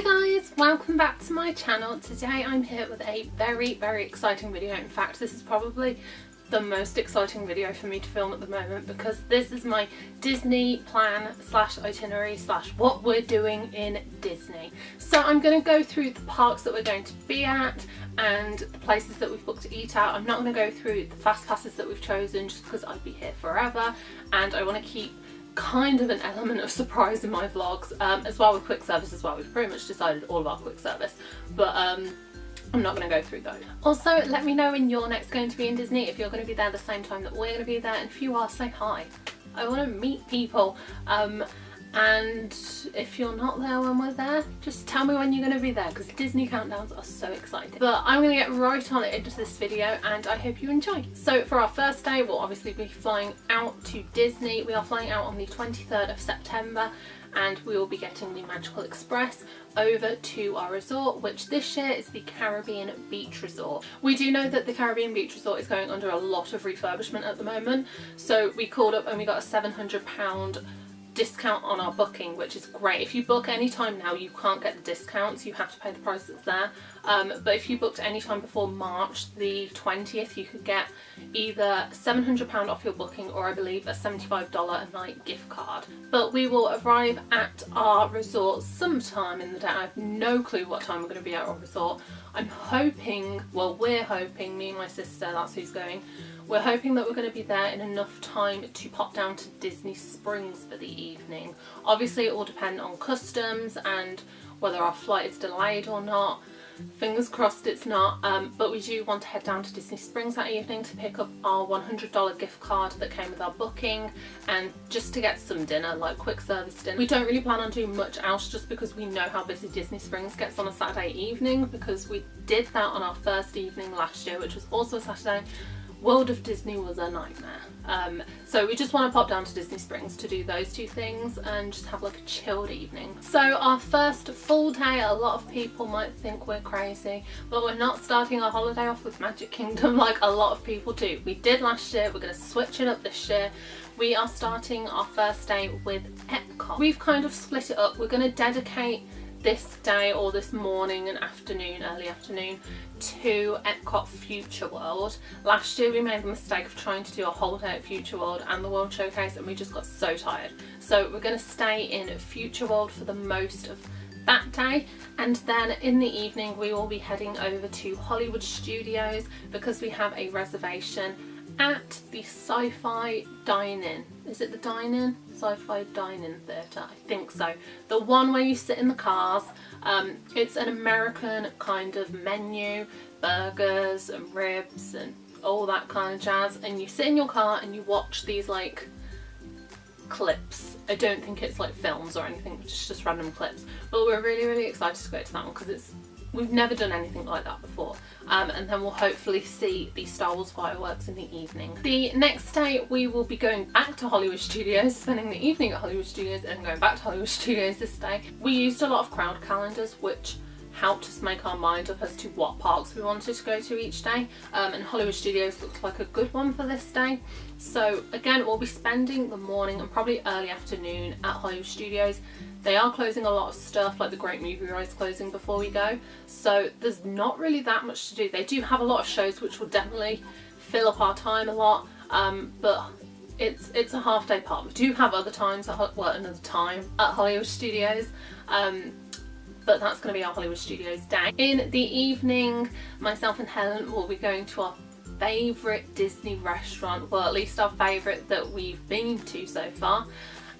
Hi guys, welcome back to my channel. Today I'm here with a very exciting video. In fact, this is probably the most exciting video for me to film at the moment because this is my Disney plan slash itinerary slash what we're doing in Disney. So I'm going to go through the parks that we're going to be at and the places that we've booked to eat at. I'm not going to go through the fast passes that we've chosen just because I'd be here forever, and I want to keep kind of an element of surprise in my vlogs, as well with quick service as well. We've pretty much decided all about quick service, but I'm not going to go through those. Also, let me know when you're next going to be in Disney, if you're going to be there the same time that we're going to be there, and if you are, say hi. I want to meet people, and if you're not there when we're there, just tell me when you're going to be there because Disney countdowns are so exciting. But I'm going to get right on it into this video and I hope you enjoy. So for our first day, we'll obviously be flying out to Disney. We are flying out on the 23rd of September and we will be getting the Magical Express over to our resort, which this year is the Caribbean Beach Resort. We do know that the Caribbean Beach Resort is going under a lot of refurbishment at the moment, so we called up and we got a £700 discount on our booking, which is great. If you book any time now, you can't get the discounts, you have to pay the price that's there, but if you booked any time before March the 20th, you could get either £700 off your booking or I believe a $75 a night gift card. But we will arrive at our resort sometime in the day. I have no clue what time we're going to be at our resort. I'm hoping, well, we're hoping, me and my sister, that's who's going, we're hoping that we're going to be there in enough time to pop down to Disney Springs for the evening. Obviously it will depend on customs and whether our flight is delayed or not. Fingers crossed it's not, but we do want to head down to Disney Springs that evening to pick up our $100 gift card that came with our booking and just to get some dinner, like quick service dinner. We don't really plan on doing much else just because we know how busy Disney Springs gets on a Saturday evening, because we did that on our first evening last year, which was also a Saturday. World of Disney was a nightmare. So we just want to pop down to Disney Springs to do those two things and just have like a chilled evening. So our first full day, a lot of people might think we're crazy, but we're not starting our holiday off with Magic Kingdom like a lot of people do. We did last year, we're going to switch it up this year. We are starting our first day with Epcot. We've kind of split it up. We're going to dedicate this day or this morning and afternoon, early afternoon, to Epcot Future World. Last year we made the mistake of trying to do a whole day at Future World and the World Showcase and we just got so tired. So we're going to stay in Future World for the most of that day, and then in the evening we will be heading over to Hollywood Studios because we have a reservation at the Sci-Fi Dine-In. Is it the Dine-In? Sci-Fi Dine-In Theatre, I think so. The one where you sit in the cars. It's an American kind of menu, burgers and ribs and all that kind of jazz, and you sit in your car and you watch these like clips. I don't think it's like films or anything, it's just random clips, but we're really excited to go to that one because we've never done anything like that before, and then we'll hopefully see the Star Wars fireworks in the evening. The next day we will be going back to Hollywood Studios, spending the evening at Hollywood Studios and going back to Hollywood Studios this day. We used a lot of crowd calendars which helped us make our mind up as to what parks we wanted to go to each day, and Hollywood Studios looked like a good one for this day. So again, we'll be spending the morning and probably early afternoon at Hollywood Studios. They are closing a lot of stuff, like the Great Movie Ride's closing before we go, so there's not really that much to do. They do have a lot of shows which will definitely fill up our time a lot, but it's a half day park. We do have other times, another time at Hollywood Studios, but that's going to be our Hollywood Studios day. In the evening, myself and Helen will be going to our favourite Disney restaurant, well at least our favourite that we've been to so far,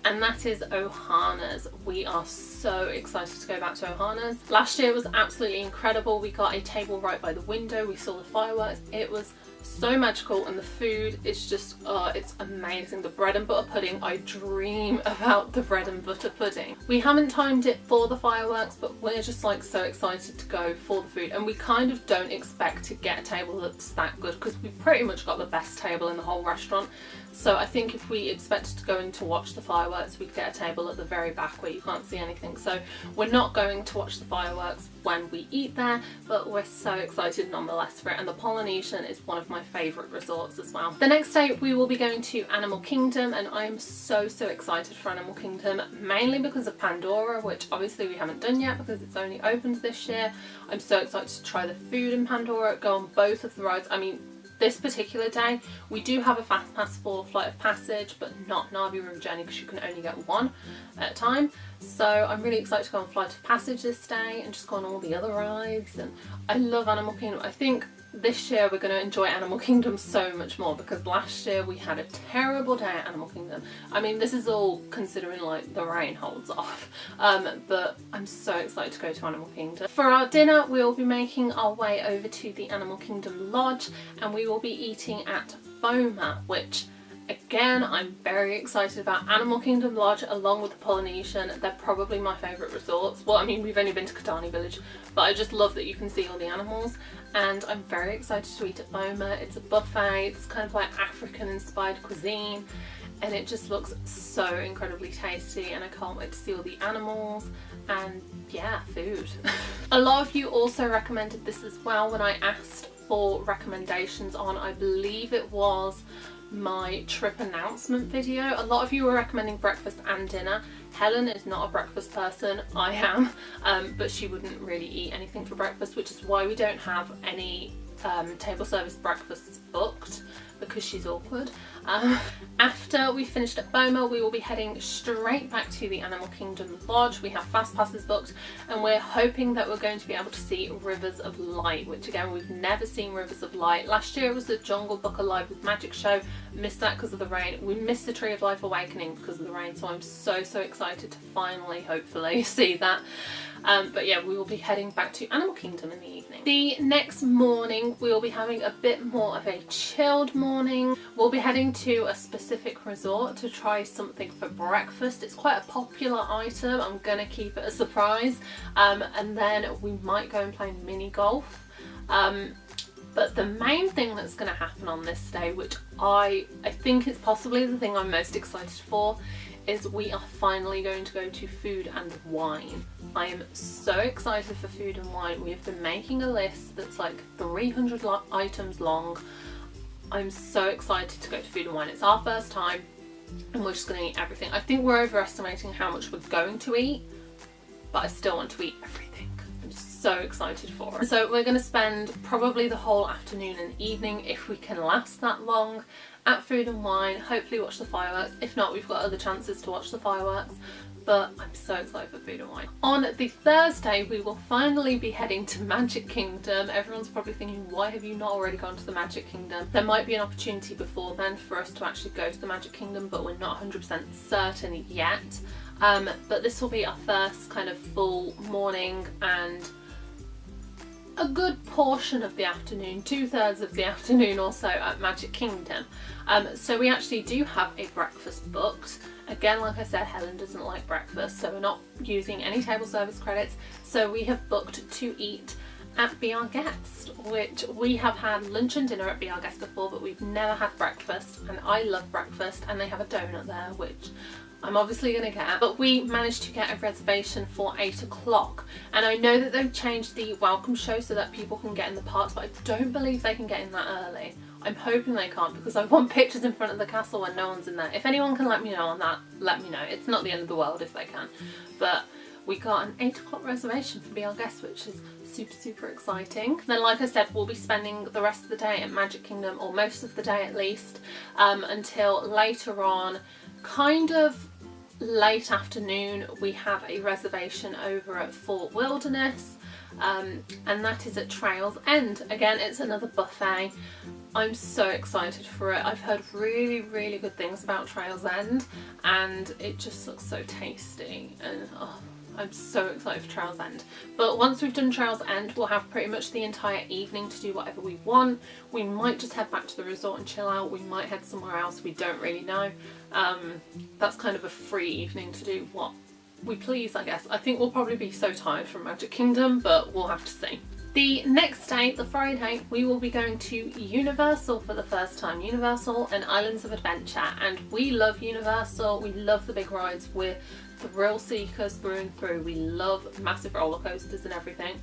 and that is Ohana's. We are so excited to go back to Ohana's. Last year was absolutely incredible. We got a table right by the window, we saw the fireworks, it was so magical, and the food is just, it's amazing. The bread and butter pudding, I dream about the bread and butter pudding. We haven't timed it for the fireworks, but we're just like so excited to go for the food, and we kind of don't expect to get a table that's that good because we pretty much got the best table in the whole restaurant. So I think if we expected to go in to watch the fireworks, we'd get a table at the very back where you can't see anything. So we're not going to watch the fireworks when we eat there, but we're so excited nonetheless for it. And the Polynesian is one of my favourite resorts as well. The next day we will be going to Animal Kingdom, and I am so excited for Animal Kingdom, mainly because of Pandora, which obviously we haven't done yet because it's only opened this year. I'm so excited to try the food in Pandora, go on both of the rides. I mean, this particular day we do have a fast pass for Flight of Passage, but not Navi River Journey because you can only get one at a time. So I'm really excited to go on Flight of Passage this day and just go on all the other rides. And I love Animal Kingdom. I think this year we're going to enjoy Animal Kingdom so much more because last year we had a terrible day at Animal Kingdom. I mean, this is all considering like the rain holds off, but I'm so excited to go to Animal Kingdom. For our dinner we'll be making our way over to the Animal Kingdom Lodge, and we will be eating at Boma, which again I'm very excited about. Animal Kingdom Lodge along with the Polynesian, they're probably my favourite resorts. Well, I mean, we've only been to Kidani Village, but I just love that you can see all the animals, and I'm very excited to eat at Boma. It's a buffet, it's kind of like African inspired cuisine, and it just looks so incredibly tasty, and I can't wait to see all the animals and yeah, food. A lot of you also recommended this as well when I asked for recommendations on, I believe it was my trip announcement video. A lot of you were recommending breakfast and dinner. Helen is not a breakfast person, I am, but she wouldn't really eat anything for breakfast, which is why we don't have any table service breakfasts booked, because she's awkward. After we finished at Boma, we will be heading straight back to the Animal Kingdom Lodge. We have fast passes booked, and we're hoping that we're going to be able to see Rivers of Light, which again, we've never seen Rivers of Light. Last year it was the Jungle Book Alive with Magic Show. Missed that because of the rain. We missed the Tree of Life Awakening because of the rain, so I'm so excited to finally, hopefully, see that. But yeah, we will be heading back to Animal Kingdom in the evening. The next morning we'll be having a bit more of a chilled morning. We'll be heading to a specific resort to try something for breakfast. It's quite a popular item. I'm gonna keep it a surprise, and then we might go and play mini golf. But the main thing that's going to happen on this day, which I think is possibly the thing I'm most excited for, is we are finally going to go to Food and Wine. I am so excited for Food and Wine. We have been making a list that's like 300 items long. I'm so excited to go to Food and Wine. It's our first time and we're just going to eat everything. I think we're overestimating how much we're going to eat, but I still want to eat everything. So excited for it. So we're going to spend probably the whole afternoon and evening, if we can last that long, at Food and Wine. Hopefully watch the fireworks. If not, we've got other chances to watch the fireworks, but I'm so excited for Food and Wine. On the Thursday we will finally be heading to Magic Kingdom. Everyone's probably thinking, why have you not already gone to the Magic Kingdom? There might be an opportunity before then for us to actually go to the Magic Kingdom, but we're not 100% certain yet. But this will be our first kind of full morning and a good portion of the afternoon, 2/3 of the afternoon or so at Magic Kingdom. So we actually do have a breakfast booked. Again, like I said, Helen doesn't like breakfast, so we're not using any table service credits. So we have booked to eat at Be Our Guest, which we have had lunch and dinner at Be Our Guest before, but we've never had breakfast, and I love breakfast, and they have a donut there, which I'm obviously going to get. But we managed to get a reservation for 8 o'clock, and I know that they've changed the welcome show so that people can get in the parks, but I don't believe they can get in that early. I'm hoping they can't, because I want pictures in front of the castle when no one's in there. If anyone can let me know on that, let me know. It's not the end of the world if they can. But we got an 8 o'clock reservation for Be Our Guest, which is super exciting. Then, like I said, we'll be spending the rest of the day at Magic Kingdom, or most of the day at least, until later on, kind of late afternoon. We have a reservation over at Fort Wilderness, and that is at Trails End. Again, it's another buffet. I'm so excited for it. I've heard really good things about Trails End, and it just looks so tasty, and I'm so excited for Trails End. But once we've done Trails End, we'll have pretty much the entire evening to do whatever we want. We might just head back to the resort and chill out. We might head somewhere else. We don't really know. That's kind of a free evening to do what we please, I guess. I think we'll probably be so tired from Magic Kingdom, but we'll have to see. The next day, the Friday, we will be going to Universal for the first time. Universal and Islands of Adventure, and we love Universal. We love the big rides. We're thrill seekers through and through. We love massive roller coasters and everything.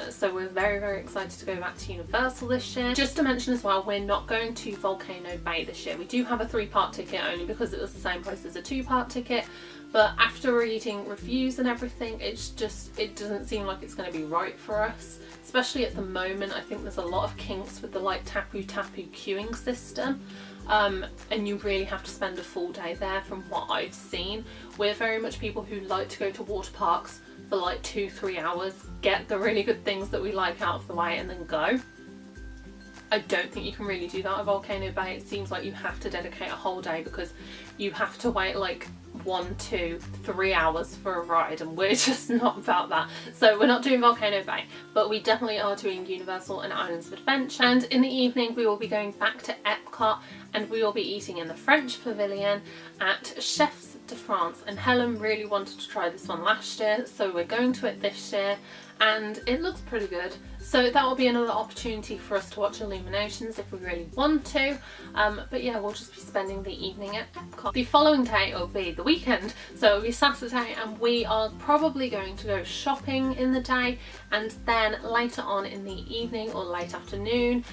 So we're very, very excited to go back to Universal this year. Just to mention as well, we're not going to Volcano Bay this year. We do have a 3-part ticket only because it was the same price as a 2-part ticket. But after reading reviews and everything, it doesn't seem like it's going to be right for us. Especially at the moment, I think there's a lot of kinks with the like tapu queuing system. And you really have to spend a full day there from what I've seen. We're very much people who like to go to water parks for like 2-3 hours, get the really good things that we like out of the way and then go. I don't think you can really do that at Volcano Bay. It seems like you have to dedicate a whole day because you have to wait like 1, 2, 3 hours for a ride, and we're just not about that. So we're not doing Volcano Bay, but we definitely are doing Universal and Islands of Adventure. And in the evening we will be going back to Epcot, and we will be eating in the French Pavilion at Chefs de France. And Helen really wanted to try this one last year, so we're going to it this year, and it looks pretty good. So that will be another opportunity for us to watch Illuminations if we really want to. But yeah, we'll just be spending the evening at Epcot. The following day will be the weekend, so it'll be Saturday, and we are probably going to go shopping in the day, and then later on in the evening or late afternoon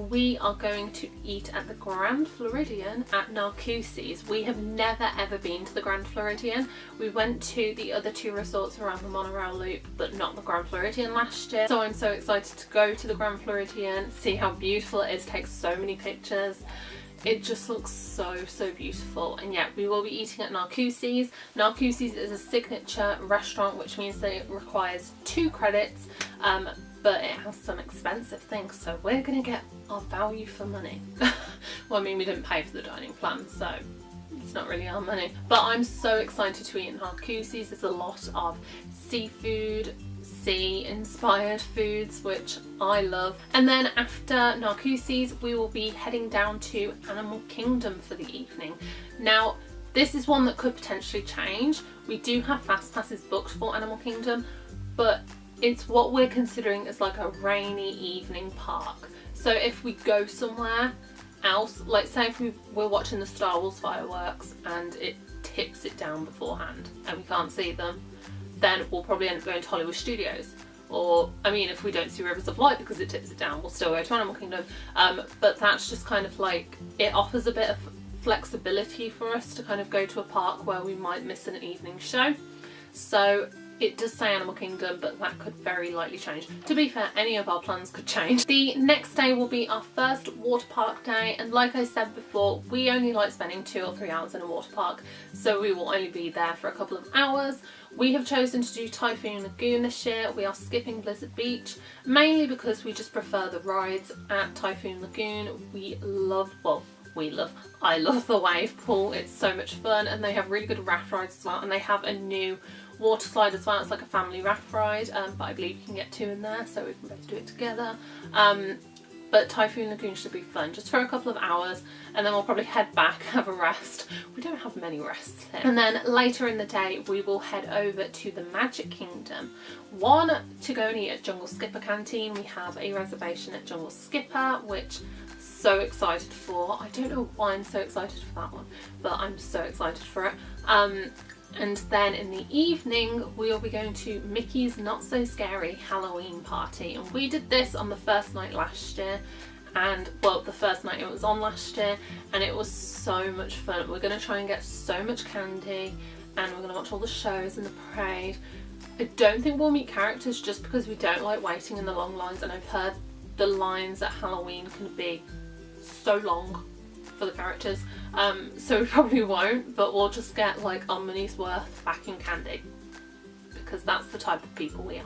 we are going to eat at the Grand Floridian at Narcoossee's. We have never ever been to the Grand Floridian. We went to the other 2 resorts around the monorail loop, but not the Grand Floridian last year. So I'm so excited to go to the Grand Floridian, see how beautiful it is, take so many pictures. It just looks so beautiful. And yeah, we will be eating at Narcoossee's. Narcoossee's is a signature restaurant, which means that it requires 2 credits. But it has some expensive things, so we're gonna get our value for money. Well, I mean, we didn't pay for the dining plan, so it's not really our money. But I'm so excited to eat in Narcoossee's. There's a lot of seafood, sea-inspired foods, which I love. And then after Narcoossee's, we will be heading down to Animal Kingdom for the evening. Now, this is one that could potentially change. We do have fast passes booked for Animal Kingdom, but it's what we're considering as like a rainy evening park. So if we go somewhere else, like say if we're watching the Star Wars fireworks and it tips it down beforehand and we can't see them, then we'll probably end up going to Hollywood Studios. Or, I mean, if we don't see Rivers of Light because it tips it down, we'll still go to Animal Kingdom. But that's just kind of like, it offers a bit of flexibility for us to kind of go to a park where we might miss an evening show. So it does say Animal Kingdom, but that could very likely change. To be fair, any of our plans could change. The next day will be our first water park day, and like I said before, we only like spending 2 or 3 hours in a water park, so we will only be there for a couple of hours. We have chosen to do Typhoon Lagoon this year. We are skipping Blizzard Beach, mainly because we just prefer the rides at Typhoon Lagoon. I love the wave pool. It's so much fun, and they have really good raft rides as well, and they have a new water slide as well. It's like a family raft ride, but I believe you can get 2 in there, so we can both do it together. But Typhoon Lagoon should be fun, just for a couple of hours, and then we'll probably head back, have a rest. We don't have many rests here. And then later in the day, we will head over to the Magic Kingdom. One, to go and eat at Jungle Skipper Canteen. We have a reservation at Jungle Skipper, which so excited for. I don't know why I'm so excited for that one, but I'm so excited for it. And then in the evening we will be going to Mickey's Not So Scary Halloween Party, and we did this on the first night last year, and well, the first night it was on last year, and it was so much fun. We're going to try and get so much candy, and we're going to watch all the shows and the parade. I don't think we'll meet characters just because we don't like waiting in the long lines, and I've heard the lines at Halloween can be so long for the characters, so we probably won't, but we'll just get like our money's worth back in candy, because that's the type of people we are.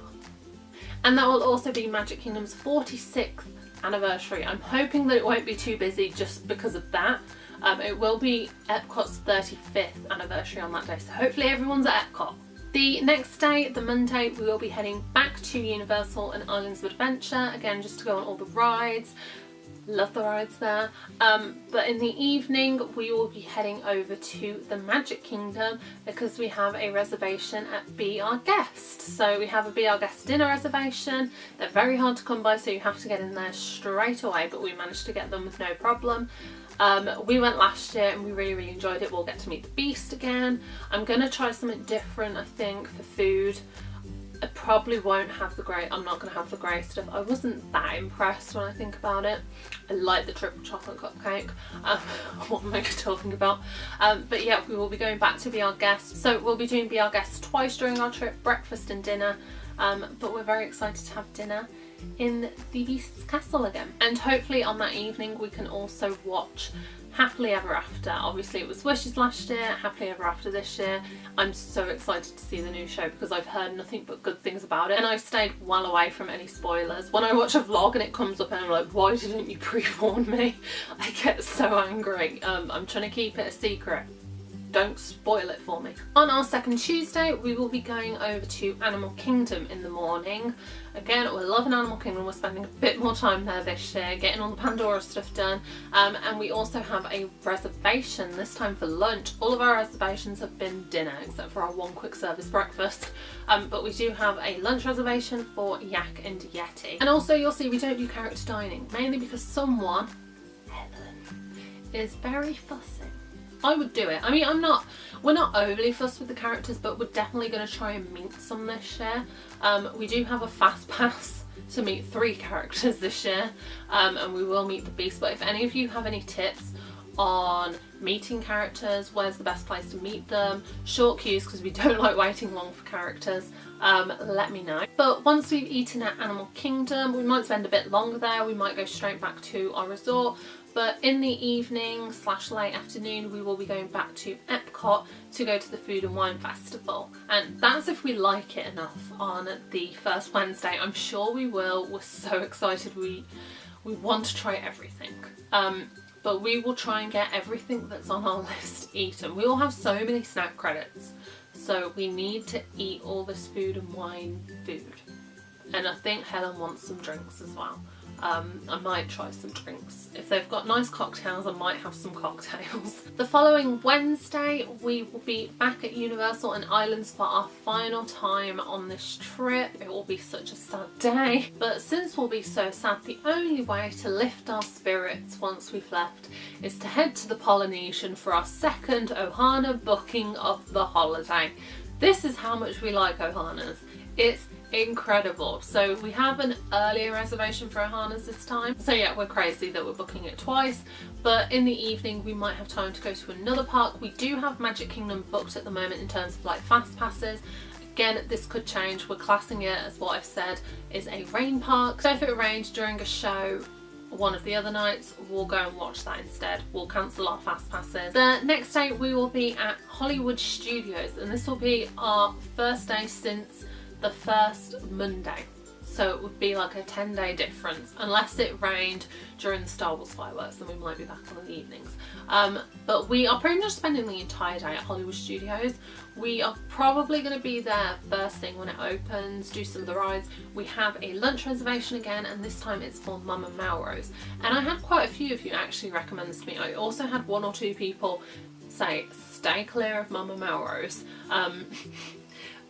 And that will also be Magic Kingdom's 46th anniversary. I'm hoping that it won't be too busy just because of that. It will be Epcot's 35th anniversary on that day, so hopefully everyone's at Epcot. The next day, the Monday, we will be heading back to Universal and Islands of Adventure, again just to go on all the rides. Love the rides there. But in the evening we will be heading over to the Magic Kingdom because we have a reservation at Be Our Guest. So we have a Be Our Guest dinner reservation. They're very hard to come by, so you have to get in there straight away, but we managed to get them with no problem. We went last year and we really enjoyed it. We'll get to meet the Beast again. I'm gonna try something different, I think, for food. I probably won't have the grey, I'm not going to have the grey stuff. I wasn't that impressed when I think about it. I like the triple chocolate cupcake. What am I talking about? But yeah, we will be going back to Be Our Guest. So we'll be doing Be Our Guest twice during our trip, breakfast and dinner. But we're very excited to have dinner in the Beast's castle again. And hopefully on that evening we can also watch Happily Ever After. Obviously it was Wishes last year, Happily Ever After this year. I'm so excited to see the new show because I've heard nothing but good things about it and I've stayed well away from any spoilers. When I watch a vlog and it comes up and I'm like, why didn't you pre-warn me? I get so angry. I'm trying to keep it a secret. Don't spoil it for me. On our second Tuesday we will be going over to Animal Kingdom in the morning. Again, we're loving Animal Kingdom. We're spending a bit more time there this year, getting all the Pandora stuff done. And we also have a reservation, this time for lunch. All of our reservations have been dinner, except for our one quick service breakfast. But we do have a lunch reservation for Yak and Yeti. And also you'll see we don't do character dining, mainly because someone, Helen, is very fussy. I would do it. I mean, we're not overly fussed with the characters, but we're definitely going to try and meet some this year. We do have a fast pass to meet 3 characters this year, and we will meet the Beast. But if any of you have any tips on meeting characters, where's the best place to meet them, short queues because we don't like waiting long for characters, let me know. But once we've eaten at Animal Kingdom, we might spend a bit longer there. We might go straight back to our resort. But in the evening / late afternoon we will be going back to Epcot to go to the Food and Wine Festival. And that's if we like it enough on the first Wednesday. I'm sure we will. We're so excited. We want to try everything. But we will try and get everything that's on our list eaten. We all have so many snack credits. So we need to eat all this food and wine food. And I think Helen wants some drinks as well. I might try some drinks. If they've got nice cocktails, I might have some cocktails. The following Wednesday, we will be back at Universal and Islands for our final time on this trip. It will be such a sad day. But since we'll be so sad, the only way to lift our spirits once we've left is to head to the Polynesian for our second Ohana booking of the holiday. This is how much we like Ohanas. It's incredible. So we have an earlier reservation for Ohana's this time. So yeah, we're crazy that we're booking it twice. But in the evening we might have time to go to another park. We do have Magic Kingdom booked at the moment in terms of like fast passes. Again, this could change. We're classing it as what I've said is a rain park. So if it rains during a show one of the other nights, we'll go and watch that instead. We'll cancel our fast passes. The next day we will be at Hollywood Studios, and this will be our first day since the first Monday. So it would be like a 10-day difference, unless it rained during the Star Wars fireworks, then we might be back on the evenings. But we are pretty much spending the entire day at Hollywood Studios. We are probably going to be there first thing when it opens, do some of the rides. We have a lunch reservation again, and this time it's for Mama Melrose. And I had quite a few of you actually recommend this to me. I also had 1 or 2 people say, stay clear of Mama Melrose.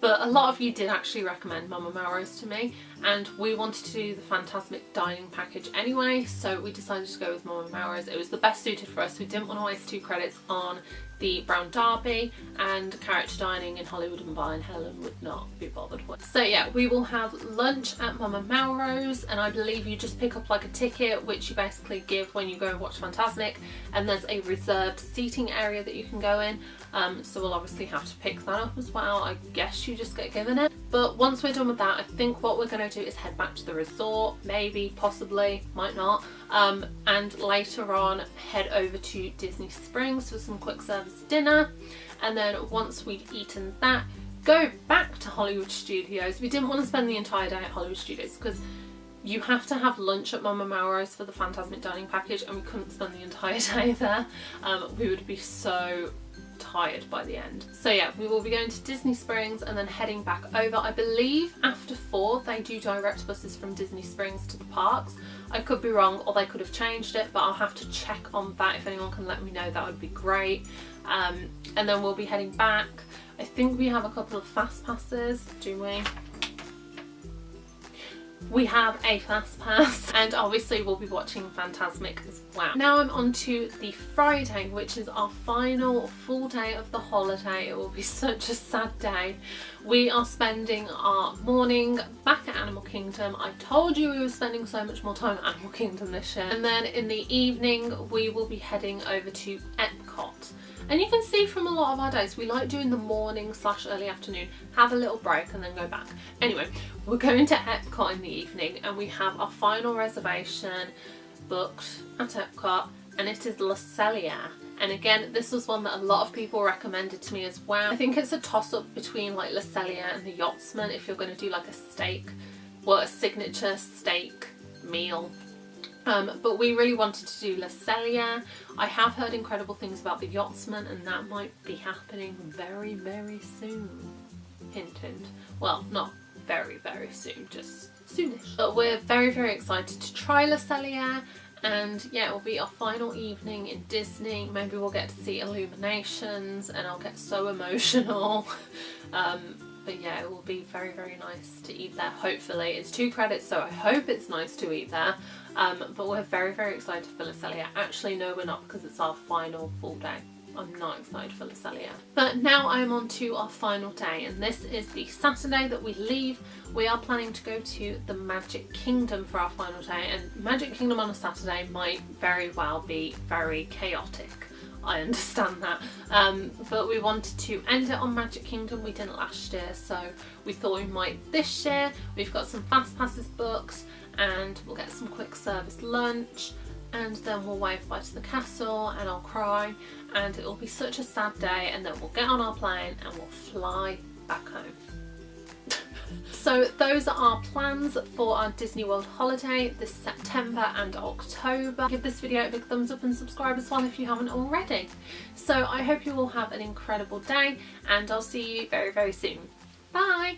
But a lot of you did actually recommend Mama Melrose to me, and we wanted to do the Fantasmic dining package anyway, so we decided to go with Mama Melrose. It was the best suited for us. We didn't want to waste 2 credits on the Brown Derby, and character dining in Hollywood and Bar and Helen would not be bothered with. So yeah, we will have lunch at Mama Melrose, and I believe you just pick up like a ticket which you basically give when you go and watch Fantasmic, and there's a reserved seating area that you can go in. So we'll obviously have to pick that up as well. I guess you just get given it. But once we're done with that, I think what we're going to do is head back to the resort, maybe, possibly, might not, and later on head over to Disney Springs for some quick service dinner. And then once we've eaten that, go back to Hollywood Studios. We didn't want to spend the entire day at Hollywood Studios because you have to have lunch at Mama Melrose for the Fantasmic dining package, and we couldn't spend the entire day there. We would be so tired by the end. So yeah, we will be going to Disney Springs and then heading back over. I believe after before they do direct buses from Disney Springs to the parks. I could be wrong, or they could have changed it, but I'll have to check on that. If anyone can let me know, that would be great. And then we'll be heading back. I think we have a couple of fast passes, do we? We have a fast pass, and obviously we'll be watching Fantasmic as well. Now I'm on to the Friday, which is our final full day of the holiday. It will be such a sad day. We are spending our morning back at Animal Kingdom. I told you we were spending so much more time at Animal Kingdom this year. And then in the evening we will be heading over to Epcot. And you can see from a lot of our days, we like doing the morning / early afternoon, have a little break and then go back. Anyway, we're going to Epcot in the evening, and we have our final reservation booked at Epcot, and it is La Celia. And again, this was one that a lot of people recommended to me as well. I think it's a toss-up between like La Celia and the Yachtsman if you're going to do like a steak, well, a signature steak meal. But we really wanted to do La Celia. I have heard incredible things about the Yachtsman, and that might be happening very, very soon. Hint, hint. Well, not very, very soon, just soonish. But we're very, very excited to try La Celia, and yeah, it will be our final evening in Disney. Maybe we'll get to see Illuminations, and I'll get so emotional. But yeah, it will be very, very nice to eat there, hopefully. It's 2 credits, so I hope it's nice to eat there. But we're very, very excited for La Celia. Actually, no, we're not, because it's our final full day. I'm not excited for La Celia. But now I'm on to our final day, and this is the Saturday that we leave. We are planning to go to the Magic Kingdom for our final day, and Magic Kingdom on a Saturday might very well be very chaotic. I understand that, but we wanted to end it on Magic Kingdom. We didn't last year, so we thought we might this year. We've got some fast passes booked, and we'll get some quick service lunch, and then we'll wave bye to the castle, and I'll cry, and it will be such a sad day, and then we'll get on our plane and we'll fly back home. So those are our plans for our Disney World holiday this September and October. Give this video a big thumbs up and subscribe as well if you haven't already. So I hope you all have an incredible day, and I'll see you very, very soon. Bye!